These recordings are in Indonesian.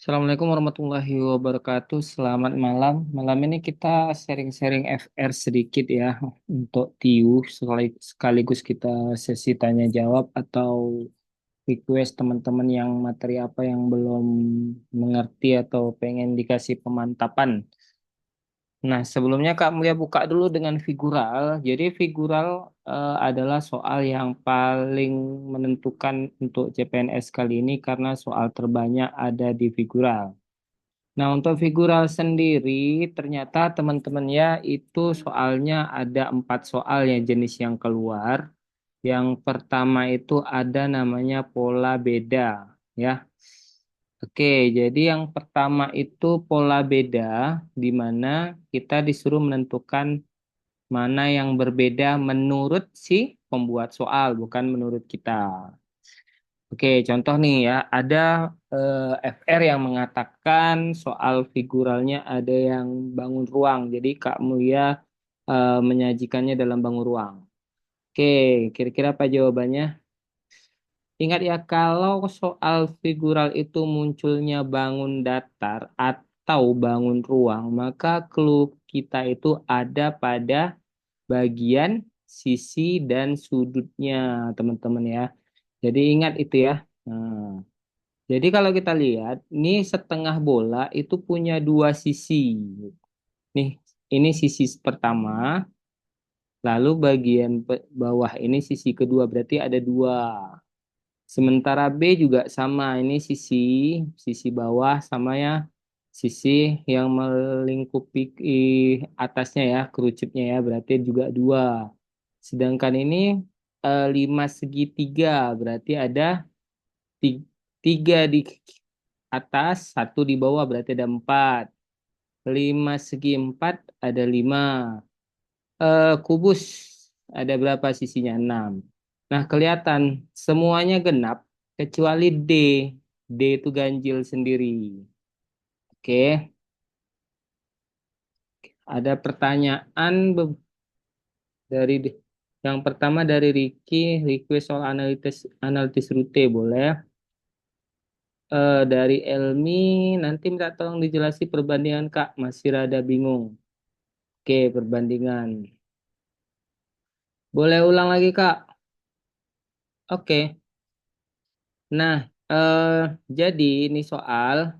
Assalamualaikum warahmatullahi wabarakatuh. Selamat malam. Malam ini kita sharing-sharing FR sedikit ya untuk TIU sekaligus kita sesi tanya jawab atau request teman-teman yang materi apa yang belum mengerti atau pengen dikasih pemantapan. Nah, sebelumnya Kak Mulia buka dulu dengan figural. Jadi figural adalah soal yang paling menentukan untuk CPNS kali ini karena soal terbanyak ada di figural. Nah, untuk figural sendiri, ternyata teman-teman ya itu soalnya ada 4 soal ya jenis yang keluar. Yang pertama itu ada namanya pola beda, ya. Oke, jadi yang pertama itu pola beda, di mana kita disuruh menentukan mana yang berbeda menurut si pembuat soal, bukan menurut kita. Oke, contoh nih ya, ada FR yang mengatakan soal figuralnya ada yang bangun ruang. Jadi Kak Mulia menyajikannya dalam bangun ruang. Oke, kira-kira apa jawabannya? Ingat ya, kalau soal figural itu munculnya bangun datar atau bangun ruang, maka clue kita itu ada pada bagian sisi dan sudutnya, teman-teman ya. Jadi ingat itu ya. Nah, jadi kalau kita lihat, ini setengah bola itu punya dua sisi. Nih, ini sisi pertama, lalu bagian bawah ini sisi kedua, berarti ada dua. Sementara B juga sama, ini sisi bawah sama ya, sisi yang melingkupi atasnya ya, kerucutnya ya, berarti juga dua. Sedangkan ini 5 segitiga, berarti ada ti- tiga di atas, satu di bawah, berarti ada 4. 5 segi 4 ada 5. Kubus ada berapa sisinya? 6. Nah, kelihatan semuanya genap kecuali D. D itu ganjil sendiri. Oke, ada pertanyaan dari yang pertama dari Ricky, request soal analitis analitis rute boleh. Dari Elmi, nanti minta tolong dijelasi perbandingan Kak, masih rada bingung. Oke, perbandingan. Boleh ulang lagi Kak? Oke. Nah, jadi ini soal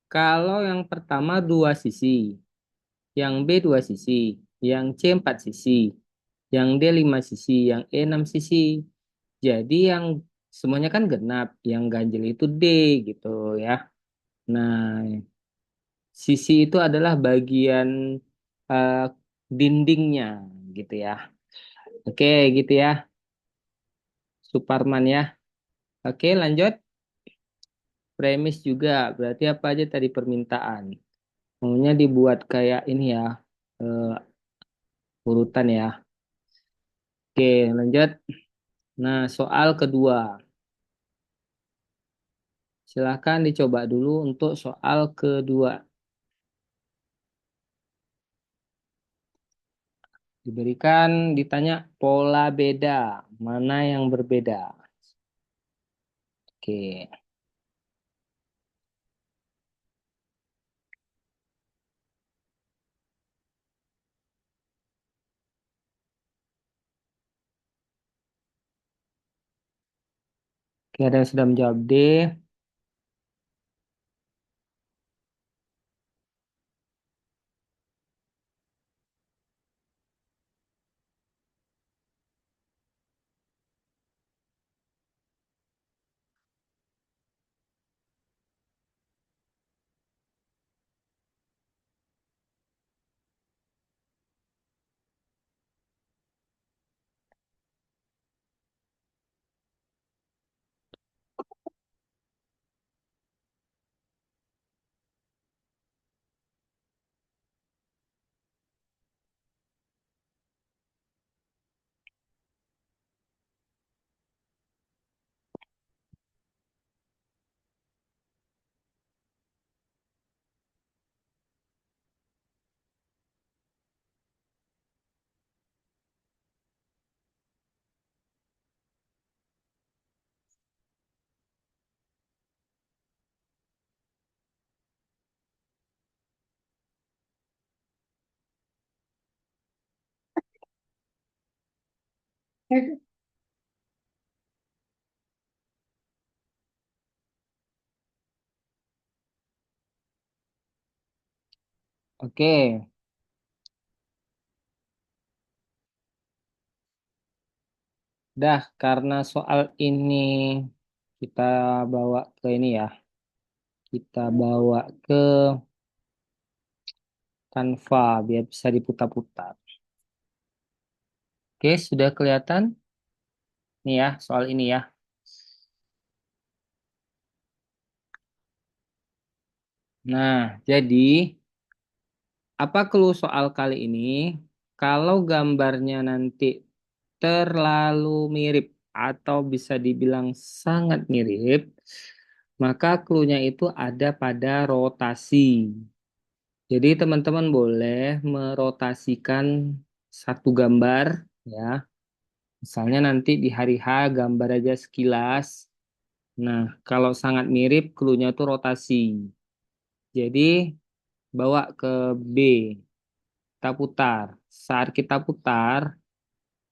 kalau yang pertama dua sisi, yang B dua sisi, yang C 4 sisi, yang D 5 sisi, yang E 6 sisi. Jadi yang semuanya kan genap, yang ganjil itu D gitu ya. Nah, sisi itu adalah bagian eh, dindingnya gitu ya. Oke, gitu ya, Suparman ya. Oke, lanjut. Premis juga, berarti apa aja tadi permintaan? Maunya dibuat kayak ini ya, eh, urutan ya. Oke, lanjut. Nah, soal kedua. Silahkan dicoba dulu untuk soal kedua. Diberikan, ditanya pola beda. Mana yang berbeda? Oke. Oke, ada yang sudah menjawab D. Oke, dah karena soal ini kita bawa ke ini ya, kita bawa ke Canva biar bisa diputar-putar. Oke, sudah kelihatan nih ya soal ini ya. Nah, jadi apa clue soal kali ini? Kalau gambarnya nanti terlalu mirip atau bisa dibilang sangat mirip, maka clue-nya itu ada pada rotasi. Jadi teman-teman boleh merotasikan satu gambar ya. Misalnya nanti di hari H gambar aja sekilas. Nah, kalau sangat mirip clue-nya itu rotasi. Jadi bawa ke B, kita putar. Saat kita putar,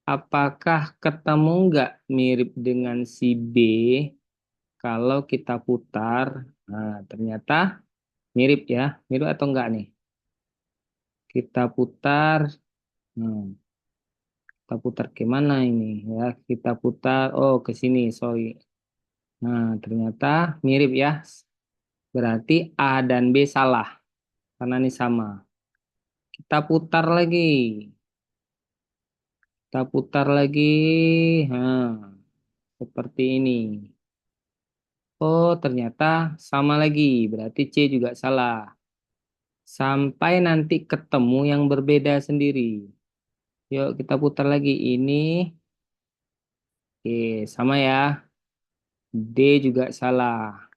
apakah ketemu nggak mirip dengan si B? Kalau kita putar, nah ternyata mirip ya. Mirip atau enggak nih? Kita putar, hmm, kita putar ke mana ini ya? Kita putar, oh ke sini, sorry. Nah ternyata mirip ya. Berarti A dan B salah karena ini sama. Kita putar lagi, kita putar lagi, nah seperti ini. Oh ternyata sama lagi, berarti C juga salah. Sampai nanti ketemu yang berbeda sendiri. Yuk kita putar lagi ini. Oke, sama ya. D juga salah.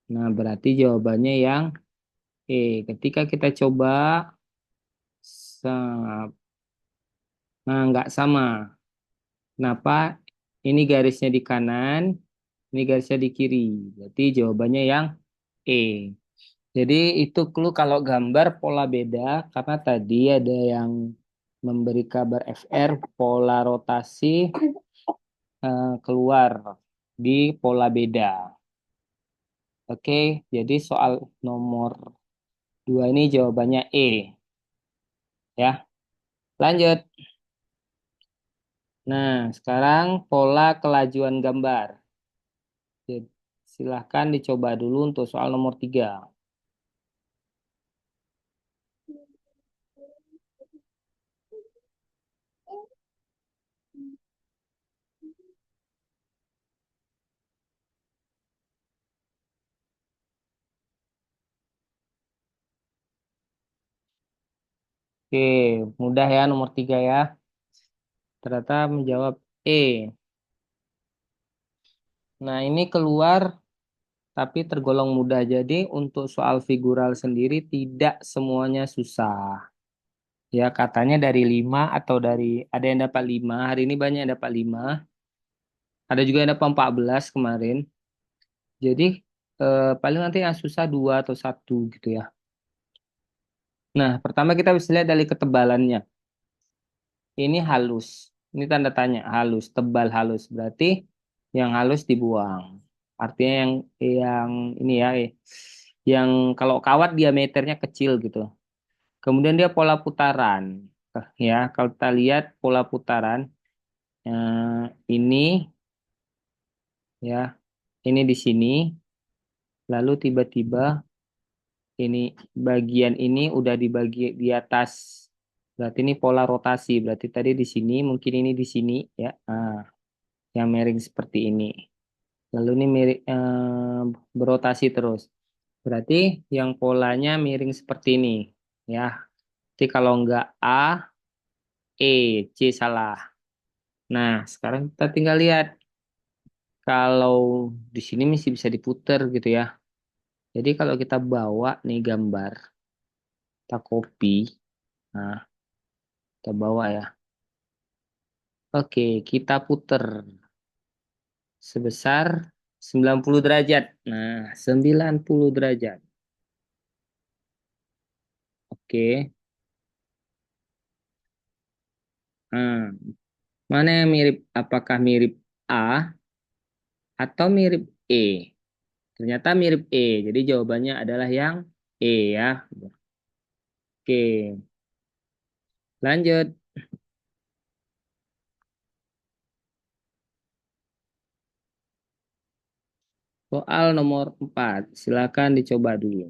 Nah, berarti jawabannya yang E. Ketika kita coba, nah nggak sama. Kenapa? Ini garisnya di kanan, ini garisnya di kiri. Berarti jawabannya yang E. Jadi itu clue kalau gambar pola beda karena tadi ada yang memberi kabar FR pola rotasi keluar di pola beda. Oke, jadi soal nomor 2 ini jawabannya E ya. Lanjut. Nah, sekarang pola kelajuan gambar. Jadi, silahkan dicoba dulu untuk soal nomor 3. Oke, mudah ya nomor 3 ya. Ternyata menjawab E. Nah, ini keluar tapi tergolong mudah. Jadi untuk soal figural sendiri tidak semuanya susah. Ya, katanya dari 5 atau dari ada yang dapat 5. Hari ini banyak yang dapat 5. Ada juga yang dapat 14 kemarin. Jadi paling nanti yang susah 2 atau satu gitu ya. Nah, pertama kita bisa lihat dari ketebalannya. Ini halus. Ini tanda tanya, halus, tebal halus. Berarti yang halus dibuang. Artinya yang ini ya, yang kalau kawat diameternya kecil gitu. Kemudian dia pola putaran. Ya, kalau kita lihat pola putaran ini ya, ini di sini, lalu tiba-tiba ini bagian ini udah dibagi di atas. Berarti ini pola rotasi. Berarti tadi di sini, mungkin ini di sini ya. Nah, yang miring seperti ini. Lalu ini miring berotasi terus. Berarti yang polanya miring seperti ini ya. Jadi kalau enggak A, E, C salah. Nah, sekarang kita tinggal lihat kalau di sini masih bisa diputer gitu ya. Jadi kalau kita bawa nih gambar, kita copy, nah kita bawa ya. Oke, kita puter sebesar 90 derajat. Nah, 90 derajat. Oke. Hmm. Mana yang mirip? Apakah mirip A atau mirip E? Ternyata mirip E. Jadi jawabannya adalah yang E ya. Oke, lanjut. Soal nomor 4. Silakan dicoba dulu.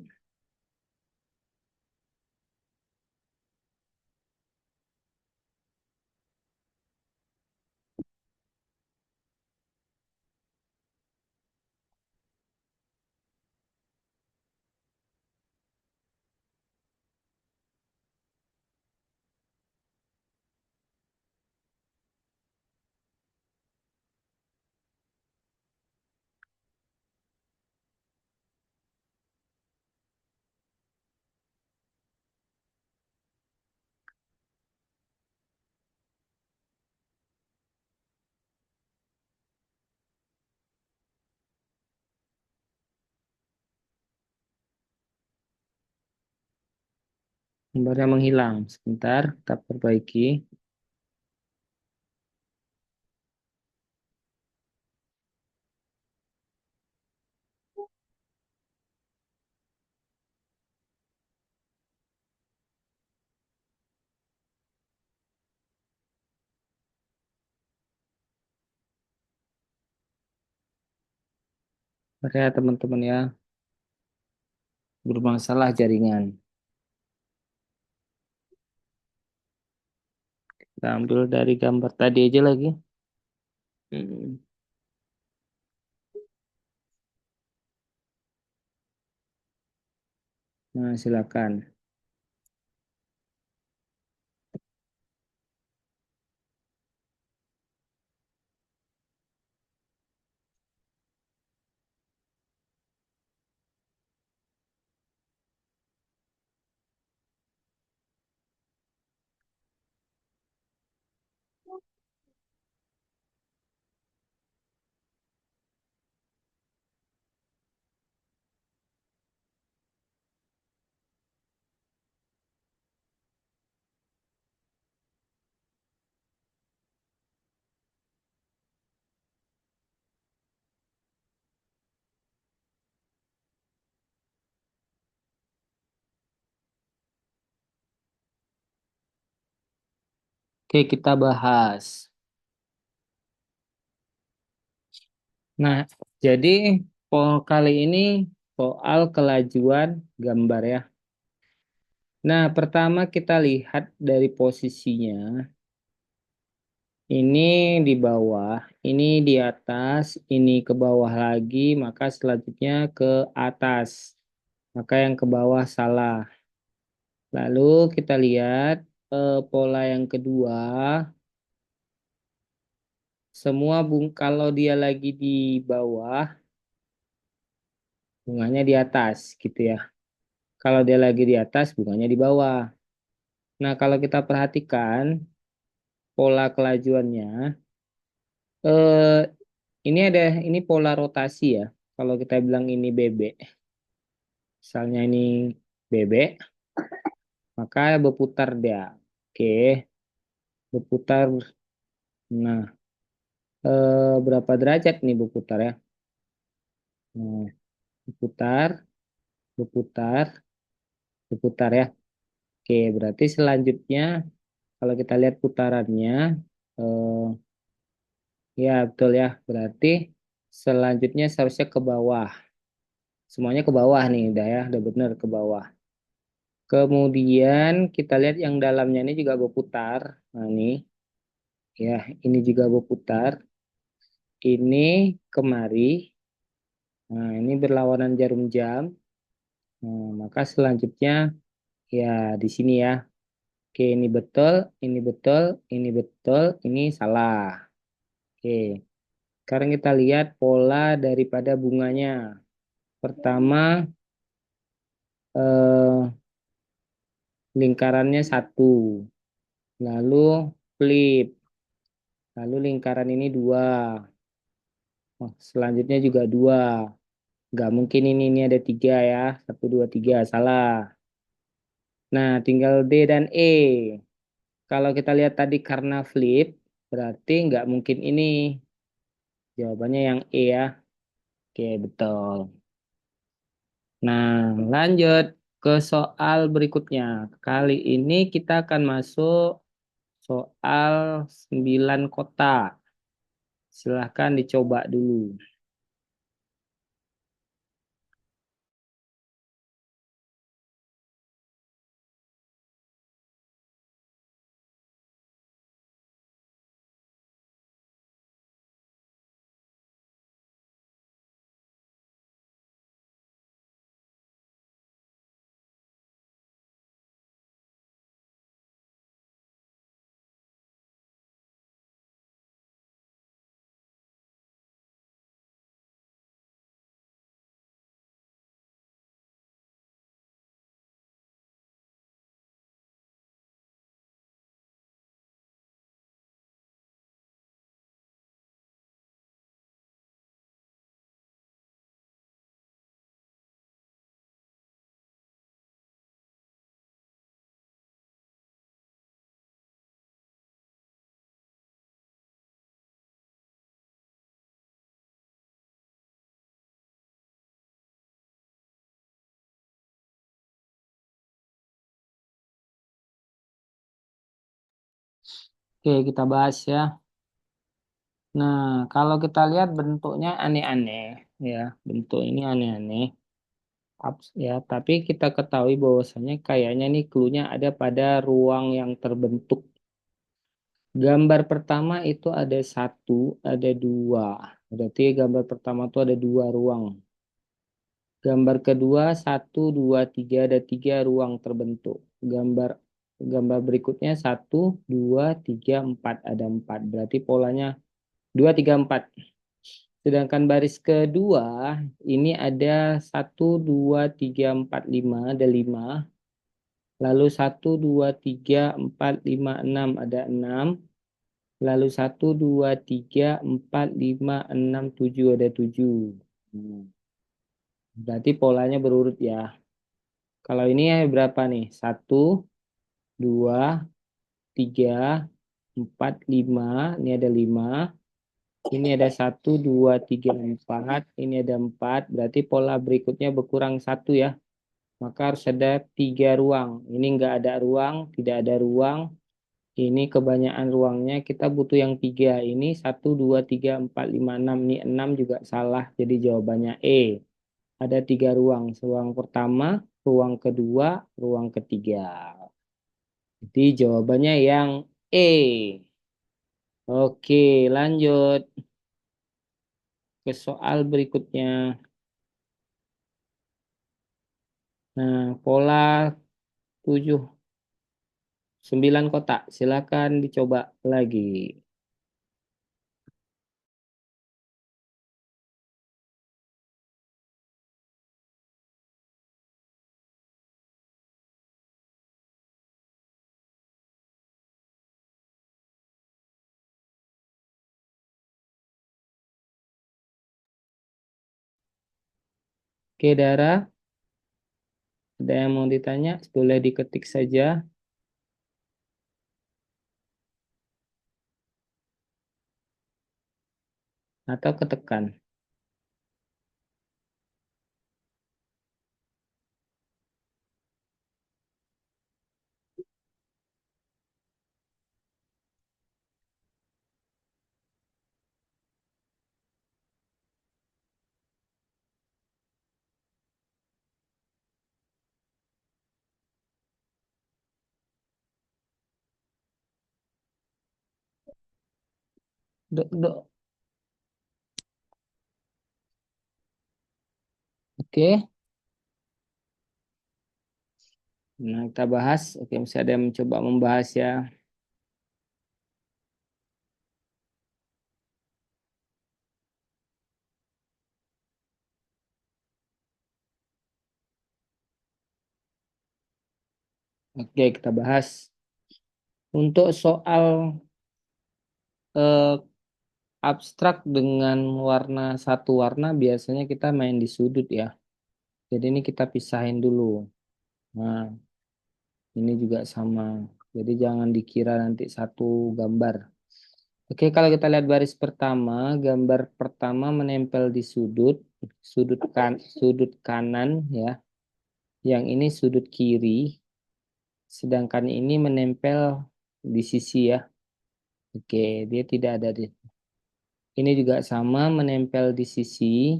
Gambarnya menghilang. Sebentar, kita perbaiki. Oke, teman-teman ya, bermasalah jaringan. Kita ambil dari gambar tadi aja lagi. Hmm. Nah, silakan. Oke, kita bahas. Nah, jadi kali ini soal kelajuan gambar ya. Nah, pertama kita lihat dari posisinya. Ini di bawah, ini di atas, ini ke bawah lagi, maka selanjutnya ke atas. Maka yang ke bawah salah. Lalu kita lihat pola yang kedua, semua kalau dia lagi di bawah, bunganya di atas gitu ya. Kalau dia lagi di atas, bunganya di bawah. Nah, kalau kita perhatikan pola kelajuannya, eh, ini pola rotasi ya. Kalau kita bilang ini bebek, misalnya ini bebek, maka berputar dia. Oke, berputar. Nah, berapa derajat nih berputar ya? Nah, berputar, berputar, berputar ya. Oke, berarti selanjutnya kalau kita lihat putarannya, eh, ya betul ya. Berarti selanjutnya seharusnya ke bawah. Semuanya ke bawah nih, udah ya, udah bener ke bawah. Kemudian kita lihat yang dalamnya ini juga berputar. Nah, ini ya, ini juga berputar. Ini kemari. Nah, ini berlawanan jarum jam. Nah, maka selanjutnya ya di sini ya. Oke, ini betul, ini betul, ini betul, ini salah. Oke, sekarang kita lihat pola daripada bunganya. Pertama, eh, lingkarannya satu, lalu flip, lalu lingkaran ini dua. Oh, selanjutnya juga dua. Nggak mungkin ini ada tiga ya. Satu, dua, tiga. Salah. Nah, tinggal D dan E. Kalau kita lihat tadi karena flip, Berarti nggak mungkin ini. Jawabannya yang E ya. Oke, betul. Nah, lanjut ke soal berikutnya. Kali ini kita akan masuk soal 9 kota. Silahkan dicoba dulu. Oke, kita bahas ya. Nah, kalau kita lihat bentuknya aneh-aneh ya. Bentuk ini aneh-aneh. Ya, tapi kita ketahui bahwasanya kayaknya nih clue-nya ada pada ruang yang terbentuk. Gambar pertama itu ada satu, ada dua. Berarti gambar pertama itu ada dua ruang. Gambar kedua satu, dua, tiga, ada tiga ruang terbentuk. Gambar gambar berikutnya satu, dua, tiga, empat, ada empat. Berarti polanya dua, tiga, empat. Sedangkan baris kedua ini ada satu, dua, tiga, empat, lima, ada lima. Lalu satu, dua, tiga, empat, lima, enam, ada enam. Lalu satu, dua, tiga, empat, lima, enam, tujuh, ada tujuh. Hmm, Berarti polanya berurut ya. Kalau ini ya berapa nih? Satu, dua, tiga, empat, lima. Ini ada lima. Ini ada satu, dua, tiga, empat. Ini ada empat. Berarti pola berikutnya berkurang satu ya. Maka harus ada tiga ruang. Ini nggak ada ruang, tidak ada ruang. Ini kebanyakan ruangnya. Kita butuh yang tiga. Ini satu, dua, tiga, empat, lima, enam. Ini enam juga salah. Jadi jawabannya E. Ada tiga ruang. Ruang pertama, ruang kedua, ruang ketiga. Jadi jawabannya yang E. Oke, lanjut ke soal berikutnya. Nah, pola 7, 9 kotak. Silakan dicoba lagi. Oke, Dara, ada yang mau ditanya? Boleh diketik saja atau ketekan. Dok, dok. Oke, nah kita bahas. Oke, masih ada yang mencoba membahas ya. Oke, kita bahas. Untuk soal eh, abstrak dengan warna satu warna biasanya kita main di sudut ya. Jadi ini kita pisahin dulu. Nah, ini juga sama. Jadi jangan dikira nanti satu gambar. Oke, kalau kita lihat baris pertama, gambar pertama menempel di sudut kanan ya. Yang ini sudut kiri, sedangkan ini menempel di sisi ya. Oke, dia tidak ada di. Ini juga sama menempel di sisi,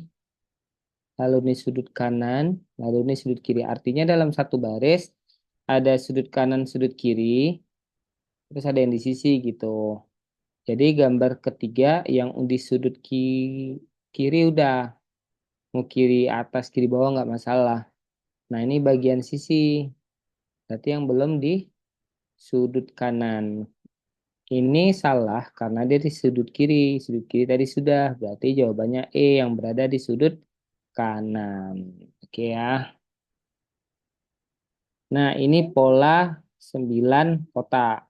lalu ini sudut kanan, lalu ini sudut kiri. Artinya dalam satu baris ada sudut kanan, sudut kiri, terus ada yang di sisi gitu. Jadi gambar ketiga yang di sudut kiri udah mau kiri atas kiri bawah nggak masalah. Nah ini bagian sisi, berarti yang belum di sudut kanan. Ini salah karena dia di sudut kiri. Sudut kiri tadi sudah, berarti jawabannya E yang berada di sudut kanan. Oke ya. Nah ini pola 9 kotak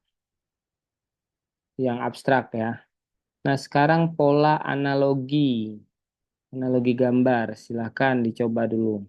yang abstrak ya. Nah sekarang pola analogi. Analogi gambar, silahkan dicoba dulu.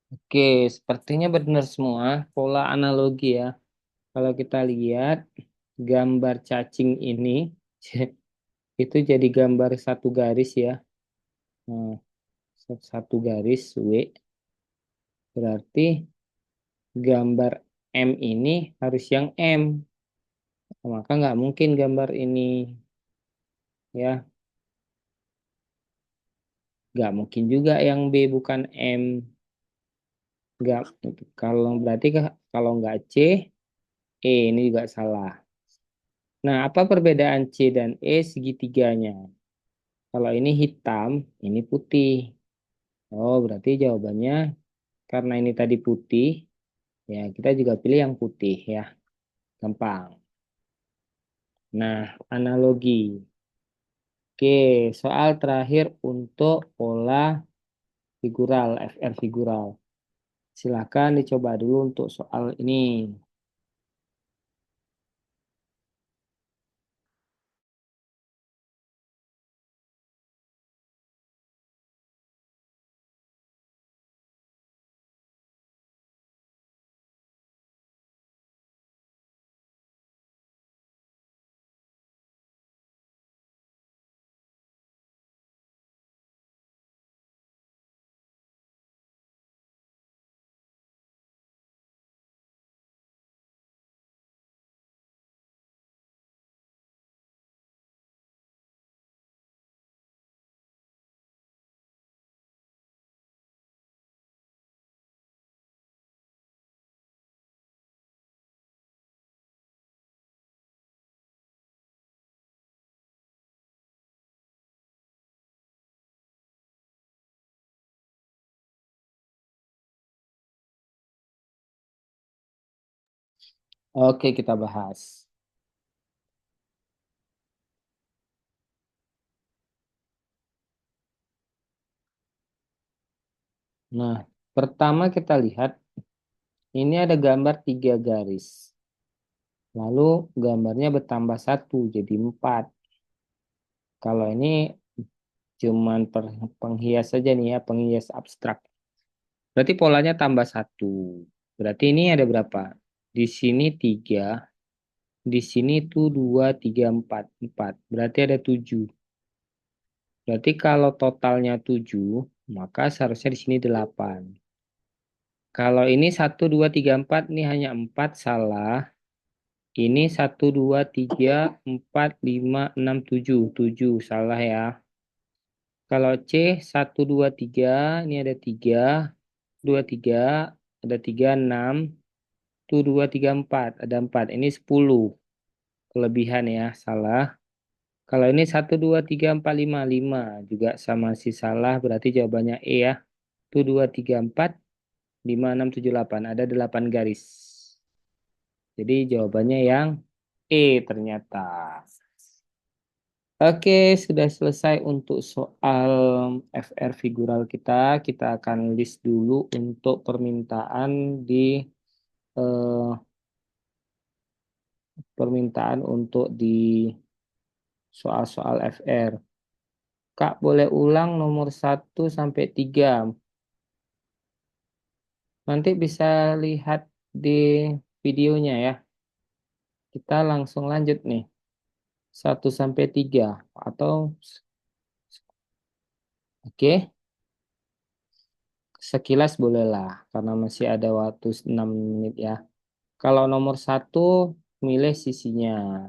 Oke, sepertinya benar semua pola analogi ya. Kalau kita lihat gambar cacing ini, itu jadi gambar satu garis ya. Nah, satu garis W, berarti gambar M ini harus yang M. Maka nggak mungkin gambar ini ya. Nggak mungkin juga yang B bukan M. Nggak, kalau berarti kalau nggak C, E ini juga salah. Nah, apa perbedaan C dan E segitiganya? Kalau ini hitam, ini putih. Oh, berarti jawabannya karena ini tadi putih, ya kita juga pilih yang putih ya. Gampang. Nah, analogi. Oke, soal terakhir untuk pola figural, FR figural. Silakan dicoba dulu untuk soal ini. Oke, kita bahas. Nah, pertama kita lihat ini ada gambar tiga garis. Lalu gambarnya bertambah satu jadi 4. Kalau ini cuman penghias saja nih ya, penghias abstrak. Berarti polanya tambah satu. Berarti ini ada berapa? Di sini 3, di sini tuh 2, 3, 4. 4. Berarti ada 7. Berarti kalau totalnya 7, maka seharusnya di sini 8. Kalau ini 1, 2, 3, 4, ini hanya 4, salah. Ini 1, 2, 3, 4, 5, 6, 7. 7, salah ya. Kalau C 1, 2, 3, ini ada 3, 2, 3, ada 3, 6, tuh 2, 3, 4, ada 4. Ini 10 kelebihan ya, salah. Kalau ini 1, 2, 3, 4, 5, 5 juga sama si salah, berarti jawabannya E ya. Tuh 2, 3, 4, 5, 6, 7, 8, ada 8 garis. Jadi jawabannya yang E ternyata. Oke, sudah selesai untuk soal FR figural kita. Kita akan list dulu untuk permintaan di eh, permintaan untuk di soal-soal FR. Kak, boleh ulang nomor 1 sampai 3. Nanti bisa lihat di videonya ya. Kita langsung lanjut nih. 1 sampai 3. Atau, oke, sekilas bolehlah. Karena masih ada waktu 6 menit ya. Kalau nomor 1, milih sisinya.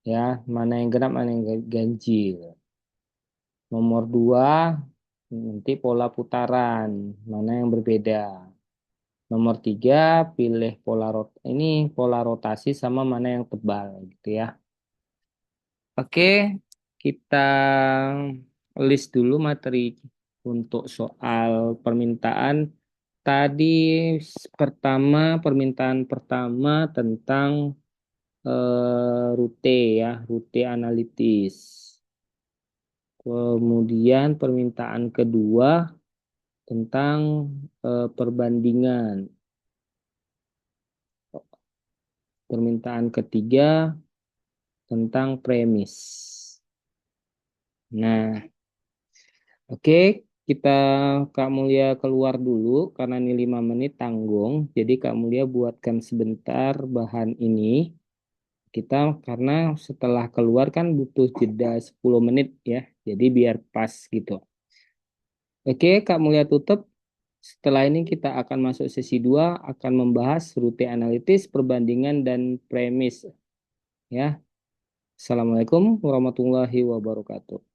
Ya, mana yang genap, mana yang ganjil. Nomor 2, nanti pola putaran. Mana yang berbeda. Nomor 3, pilih ini pola rotasi sama mana yang tebal gitu ya. Oke, kita list dulu materi untuk soal permintaan. Tadi permintaan pertama tentang rute ya, rute analitis. Kemudian permintaan kedua tentang perbandingan. Permintaan ketiga tentang premis. Nah, oke, kita Kak Mulia keluar dulu karena ini 5 menit tanggung. Jadi Kak Mulia buatkan sebentar bahan ini. Kita karena setelah keluar kan butuh jeda 10 menit ya. Jadi biar pas gitu. Oke, Kak Mulia tutup. Setelah ini kita akan masuk sesi 2 akan membahas rute analitis, perbandingan, dan premis. Ya, Assalamualaikum warahmatullahi wabarakatuh.